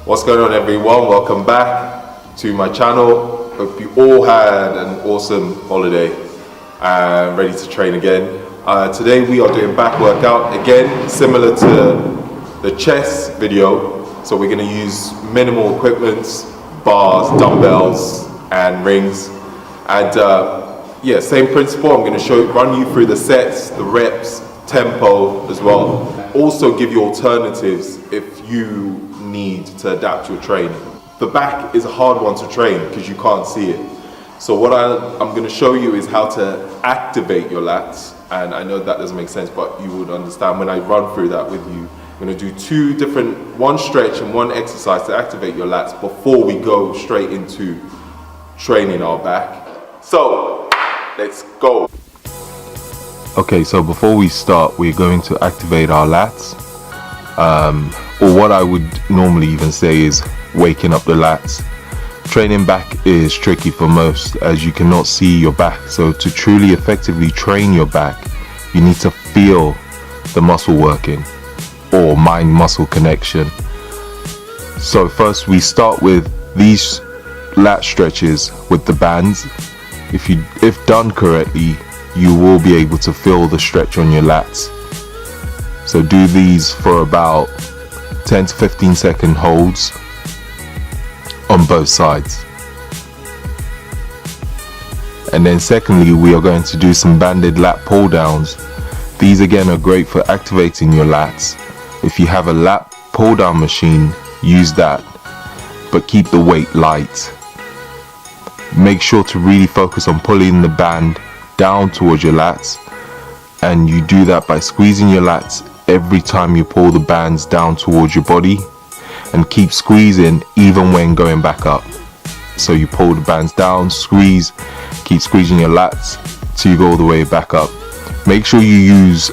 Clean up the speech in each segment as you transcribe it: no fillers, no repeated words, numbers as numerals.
What's going on, everyone? Welcome back to my channel. Hope you all had an awesome holiday and ready to train again. Today we are doing back workout again, similar to the chest video. So we're going to use minimal equipment, bars, dumbbells and rings, and yeah, same principle. I'm going to run you through the sets, the reps, tempo as well. Also give you alternatives if you need to adapt your training. The back is a hard one to train because you can't see it. So what I'm going to show you is how to activate your lats, and I know that doesn't make sense, but you would understand when I run through that with you. I'm going to do one stretch and one exercise to activate your lats before we go straight into training our back. So let's go. Okay, so before we start, we're going to activate our lats, or what I would normally even say is waking up the lats. Training back is tricky for most, as you cannot see your back. So to truly effectively train your back, you need to feel the muscle working, or mind-muscle connection. So first we start with these lat stretches with the bands. If done correctly, you will be able to feel the stretch on your lats. So do these for about 10 to 15 second holds on both sides. And then secondly, we are going to do some banded lat pull downs. These again are great for activating your lats. If you have a lat pull down machine, use that, but keep the weight light. Make sure to really focus on pulling the band down towards your lats, and you do that by squeezing your lats every time you pull the bands down towards your body, and keep squeezing even when going back up. So you pull the bands down, squeeze, keep squeezing your lats till you go all the way back up. Make sure you use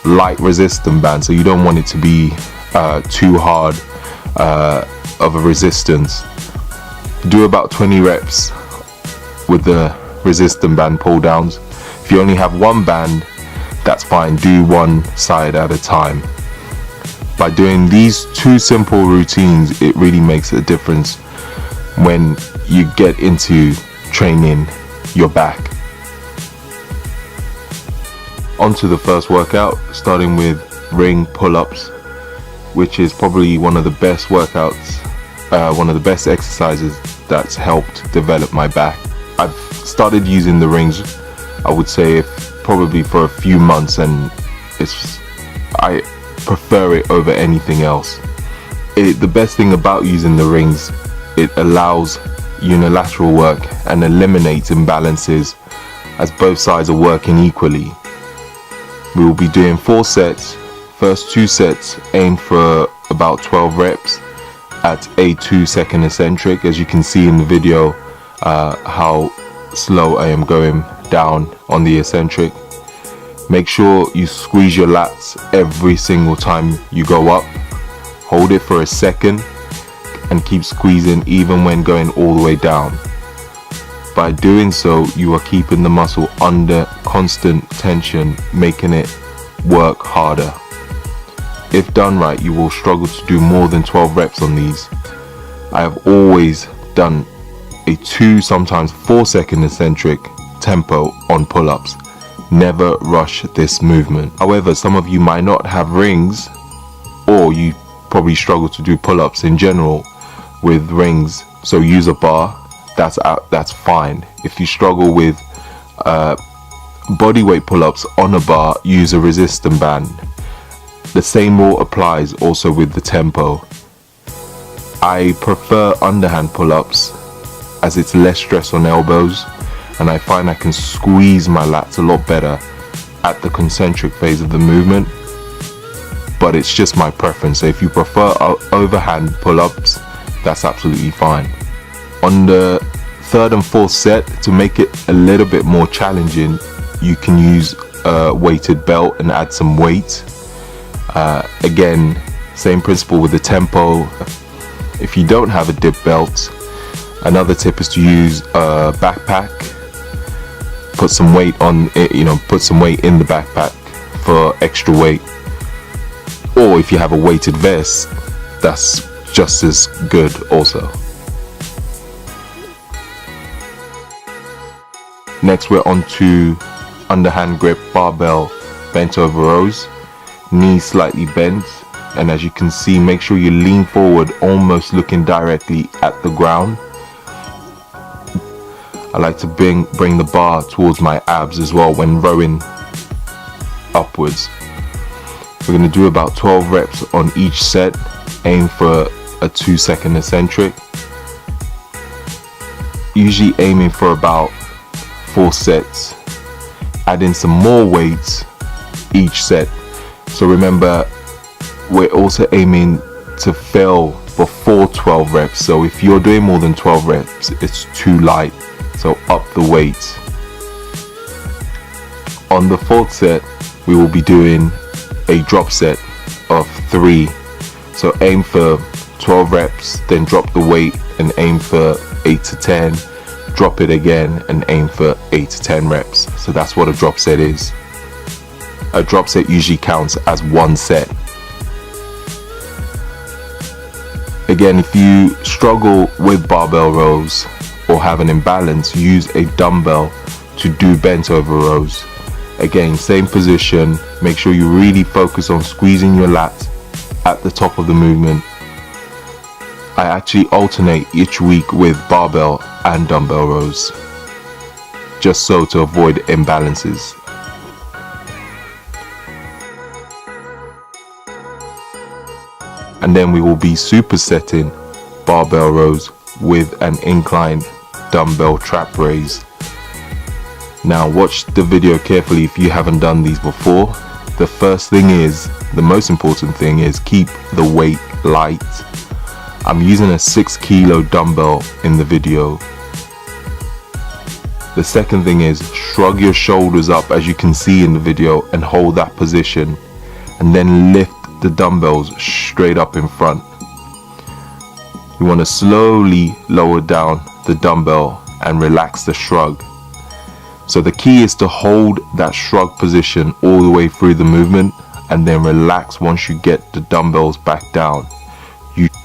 light resistance band, so you don't want it to be too hard of a resistance. Do about 20 reps with the resistance band pull downs. If you only have one band, that's fine, do one side at a time. By doing these two simple routines, it really makes a difference when you get into training your back. On to the first workout, starting with ring pull-ups, which is probably one of the best workouts, one of the best exercises that's helped develop my back. I've started using the rings, I would say, probably for a few months, and I prefer it over anything else. The best thing about using the rings, it allows unilateral work and eliminates imbalances as both sides are working equally. We will be doing 4 sets. First 2 sets aim for about 12 reps at a 2-second eccentric. As you can see in the video, how slow I am going down on the eccentric. Make sure you squeeze your lats every single time you go up. Hold it for a second and keep squeezing even when going all the way down. By doing so, you are keeping the muscle under constant tension, making it work harder. If done right, you will struggle to do more than 12 reps on these. I have always done a 2, sometimes 4-second eccentric tempo on pull-ups. Never rush this movement. However, some of you might not have rings, or you probably struggle to do pull-ups in general with rings, so use a bar. That's fine. If you struggle with body weight pull-ups on a bar, use a resistance band. The same rule applies also with the tempo. I prefer underhand pull-ups as it's less stress on elbows, and I find I can squeeze my lats a lot better at the concentric phase of the movement, but it's just my preference. So if you prefer overhand pull-ups, that's absolutely fine. On the 3rd and 4th set, to make it a little bit more challenging, you can use a weighted belt and add some weight. Again, same principle with the tempo. If you don't have a dip belt, another tip is to use a backpack. Put some weight on it, put some weight in the backpack for extra weight. Or if you have a weighted vest, that's just as good also. Next we're on to underhand grip barbell bent over rows, knees slightly bent, and as you can see, make sure you lean forward, almost looking directly at the ground. I like to bring the bar towards my abs as well when rowing upwards. We're going to do about 12 reps on each set. Aim for a 2-second eccentric. Usually aiming for about 4 sets. Add in some more weights each set. So remember, we're also aiming to fail before 12 reps. So if you're doing more than 12 reps, it's too light. So up the weight. On the 4th set, we will be doing a drop set of 3. So aim for 12 reps, then drop the weight and aim for 8 to 10. Drop it again and aim for 8 to 10 reps. So that's what a drop set is. A drop set usually counts as 1 set. Again, if you struggle with barbell rows or have an imbalance, use a dumbbell to do bent over rows. Again, same position. Make sure you really focus on squeezing your lats at the top of the movement. I actually alternate each week with barbell and dumbbell rows, just so to avoid imbalances. And then we will be supersetting barbell rows with an inclined dumbbell trap raise. Now watch the video carefully if you haven't done these before. The first thing is, the most important thing is, keep the weight light. I'm using a 6 kilo dumbbell in the video. The second thing is, shrug your shoulders up as you can see in the video and hold that position, and then lift the dumbbells straight up in front. You want to slowly lower down the dumbbell and relax the shrug. So the key is to hold that shrug position all the way through the movement and then relax once you get the dumbbells back down.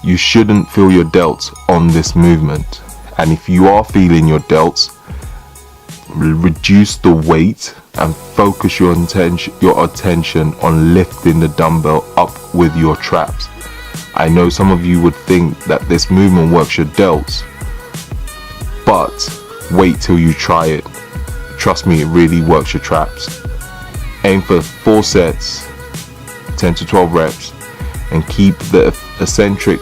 You shouldn't feel your delts on this movement, and if you are feeling your delts, reduce the weight and focus your attention on lifting the dumbbell up with your traps. I know some of you would think that this movement works your delts, but wait till you try it. Trust me, it really works your traps. Aim for 4 sets, 10 to 12 reps, and keep the eccentric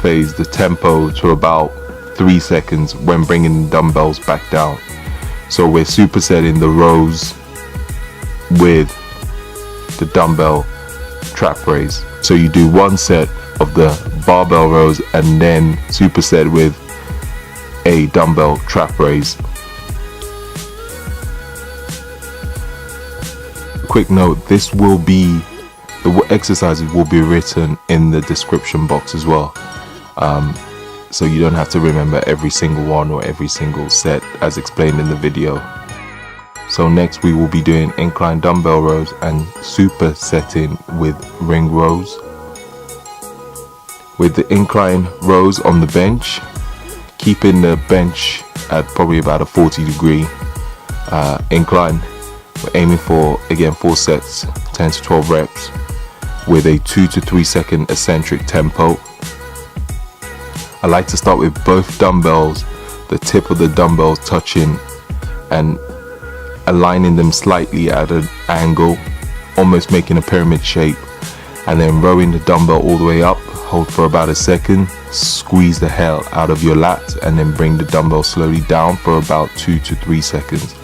phase, the tempo, to about 3 seconds when bringing the dumbbells back down. So we're supersetting the rows with the dumbbell trap raise. So you do 1 set of the barbell rows and then superset with a dumbbell trap raise. Quick note, the exercises will be written in the description box as well, so you don't have to remember every single one or every single set as explained in the video. So next we will be doing incline dumbbell rows and supersetting with ring rows. With the incline rows on the bench, keeping the bench at probably about a 40-degree incline. We're aiming for, again, 4 sets, 10 to 12 reps with a 2 to 3 second eccentric tempo. I like to start with both dumbbells, the tip of the dumbbells touching and aligning them slightly at an angle, almost making a pyramid shape, and then rowing the dumbbell all the way up. Hold for about a second, squeeze the hell out of your lats, and then bring the dumbbell slowly down for about 2 to 3 seconds.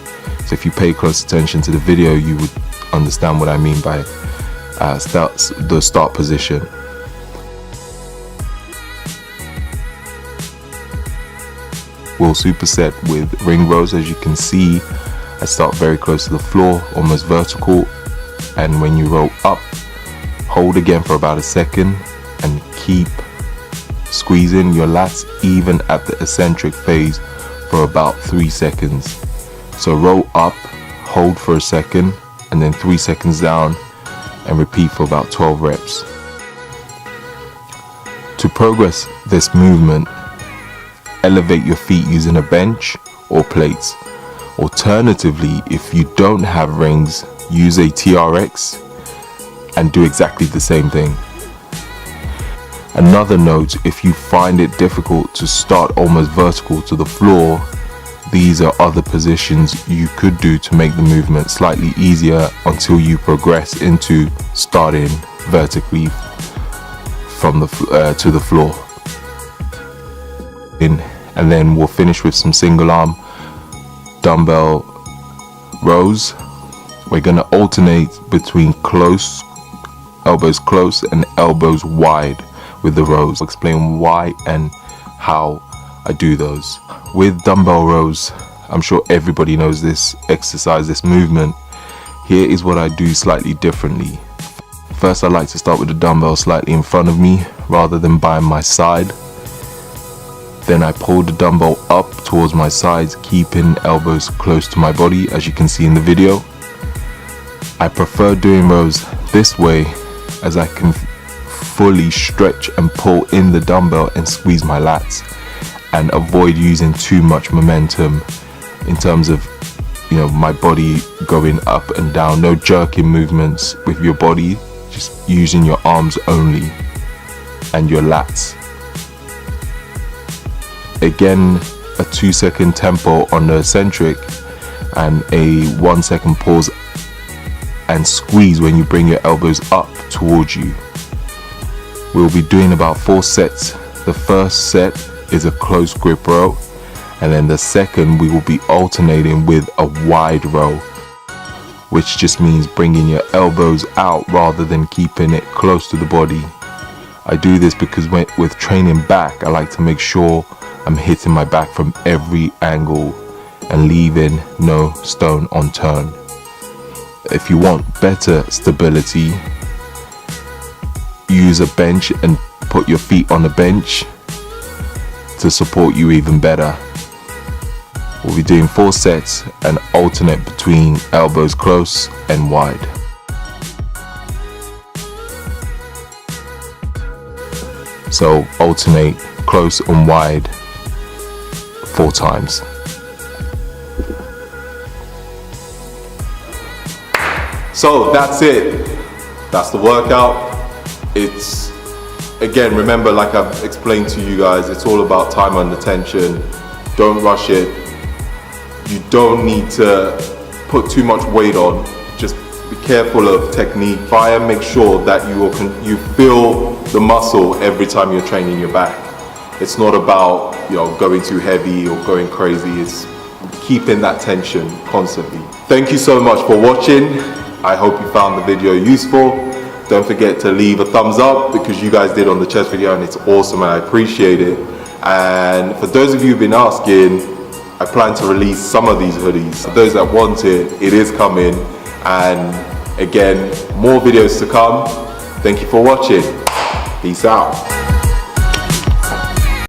So if you pay close attention to the video, you would understand what I mean by the start position. We'll superset with ring rows. As you can see, I start very close to the floor, almost vertical, and when you roll up, hold again for about a second and keep squeezing your lats even at the eccentric phase for about 3 seconds. So roll up, hold for a second, and then 3 seconds down, and repeat for about 12 reps. To progress this movement, elevate your feet using a bench or plates. Alternatively, if you don't have rings, use a TRX and do exactly the same thing. Another note, if you find it difficult to start almost vertical to the floor, these are other positions you could do to make the movement slightly easier until you progress into starting vertically from the to the floor. And then we'll finish with some single arm dumbbell rows. We're going to alternate between elbows close and elbows wide with the rows. I'll explain why and how I do those. With dumbbell rows, I'm sure everybody knows this exercise, this movement. Here is what I do slightly differently. First, I like to start with the dumbbell slightly in front of me rather than by my side. Then I pull the dumbbell up towards my sides, keeping elbows close to my body, as you can see in the video. I prefer doing rows this way as I can fully stretch and pull in the dumbbell and squeeze my lats, and avoid using too much momentum in terms of, you know, my body going up and down. No jerking movements with your body, just using your arms only and your lats. Again, a 2-second tempo on the eccentric and a 1-second pause and squeeze when you bring your elbows up towards you. We'll be doing about 4 sets. The first set is a close grip row, and then the second we will be alternating with a wide row, which just means bringing your elbows out rather than keeping it close to the body. I do this because with training back, I like to make sure I'm hitting my back from every angle and leaving no stone unturned. If you want better stability, use a bench and put your feet on the bench to support you even better. We'll be doing 4 sets and alternate between elbows close and wide. So alternate close and wide 4 times. So that's it. That's the workout. It's, again, remember, like I've explained to you guys, it's all about time under tension. Don't rush it. You don't need to put too much weight on. Just be careful of technique. Try and make sure that you feel the muscle every time you're training your back. It's not about, you know, going too heavy or going crazy. It's keeping that tension constantly. Thank you so much for watching. I hope you found the video useful. Don't forget to leave a thumbs up because you guys did on the chest video and it's awesome and I appreciate it. And for those of you who've been asking, I plan to release some of these hoodies. For those that want it, it is coming. And again, more videos to come. Thank you for watching. Peace out.